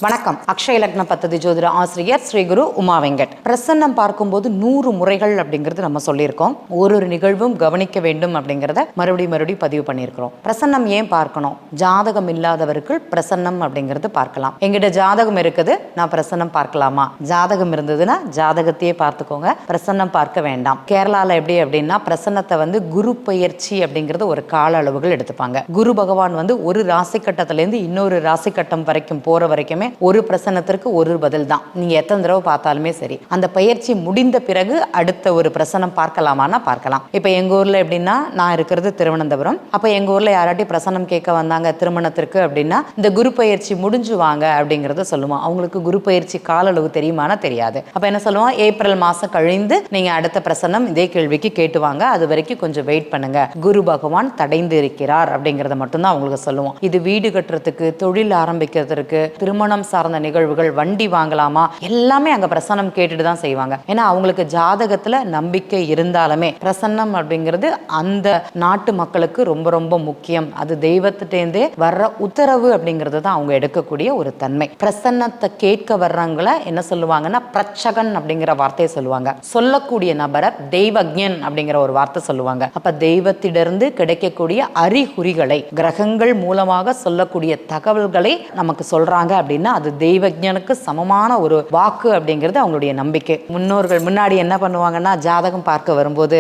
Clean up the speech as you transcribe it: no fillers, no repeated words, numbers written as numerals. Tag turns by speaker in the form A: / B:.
A: வணக்கம். அக்ஷய லக்ன பத்ததி ஜோதிட ஆசிரியர் ஸ்ரீ குரு உமா வெங்கட். பிரசன்னம் பார்க்கும்போது 100 முறைகள் அப்படிங்கிறது நம்ம சொல்லியிருக்கோம். ஒரு நிகழ்வும் கவனிக்க வேண்டும் அப்படிங்கிறத மறுபடியும் பதிவு பண்ணியிருக்கிறோம். பிரசன்னம் ஏன் பார்க்கணும்? ஜாதகம் இல்லாதவர்கள் பிரசன்னம் அப்படிங்கிறது பார்க்கலாம். எங்கிட்ட ஜாதகம் இருக்குது, நான் பிரசன்னம் பார்க்கலாமா? ஜாதகம் இருந்ததுன்னா ஜாதகத்தையே பார்த்துக்கோங்க, பிரசன்னம் பார்க்க வேண்டாம். கேரளாவில் எப்படி அப்படின்னா பிரசன்னத்தை குரு பயிற்சி அப்படிங்கிறது ஒரு கால அளவுகள் எடுத்துப்பாங்க. குரு பகவான் ஒரு ராசி கட்டத்திலேருந்து இன்னொரு ராசி கட்டம் வரைக்கும் போற வரைக்குமே ஒரு பிரசன்னத்திற்கு ஒரு பதில் தான். நீங்க எத்தனை தடவை பார்த்தாலுமே சரி, அந்த பயிற்சி முடிந்த பிறகு அடுத்த ஒரு பிரசன்னம் பார்க்கலாமான்னா பார்க்கலாம். இப்ப எங்க ஊர்ல எப்படின்னா, நான் இருக்கிறது திருவனந்தபுரம். அப்ப எங்க ஊர்ல யாராட்டி பிரசன்னம் கேட்க வந்தாங்க திருமணத்திற்கு அப்படின்னா, இந்த குரு பயிற்சி முடிஞ்சு வாங்க அப்படிங்கறத சொல்லுவோம். அவங்களுக்கு குரு பயிற்சி கால அளவு தெரியுமானா தெரியாது. அப்ப என்ன சொல்லுவோம், ஏப்ரல் மாசம் கழிந்து நீங்க அடுத்த பிரசன்னம் இதே கேள்விக்கு கேட்டுவாங்க, அது வரைக்கும் கொஞ்சம் வெயிட் பண்ணுங்க, குரு பகவான் தடைந்து இருக்கிறார் அப்படிங்கறத மட்டும்தான் அவங்களுக்கு சொல்லுவோம். இது வீடு கட்டுறதுக்கு, தொழில் ஆரம்பிக்கிறதுக்கு, திருமணம் சார்ந்த நிகழ்வுகள், வண்டி வாங்கலாமா, எல்லாமே அங்க பிரசன்னம் கேட்டுட்டு தான் செய்வாங்க. ஏன்னா அவங்களுக்கு ஜாதகத்துல நம்பிக்கை இருந்தாலுமே பிரசன்னம் அப்படிங்கிறது அந்த நாட்டு மக்களுக்கு ரொம்ப ரொம்ப முக்கியம். அது தெய்வத்திட்டேந்தே வர்ற உத்தரவு அப்படிங்கிறது தான் அவங்க எடுக்கக்கூடிய ஒரு தன்மை. பிரசன்னத்தை கேட்க வர்றவங்களை என்ன சொல்லுவாங்கன்னா பிரச்சகன் அப்படிங்கிற வார்த்தையை சொல்லுவாங்க. சொல்லக்கூடிய நபரை தெய்வஜன் அப்படிங்கிற ஒரு வார்த்தை சொல்லுவாங்க. அப்ப தெய்வத்திலிருந்து கிடைக்கக்கூடிய அறிகுறிகளை, கிரகங்கள் மூலமாக சொல்லக்கூடிய தகவல்களை நமக்கு சொல்றாங்க அப்படின்னா அது தெய்வஜனுக்கு சமமான ஒரு வாக்கு அப்படிங்கிறது அவங்களுடைய நம்பிக்கை. முன்னோர்கள் முன்னாடி என்ன பண்ணுவாங்கன்னா, ஜாதகம் பார்க்க வரும்போது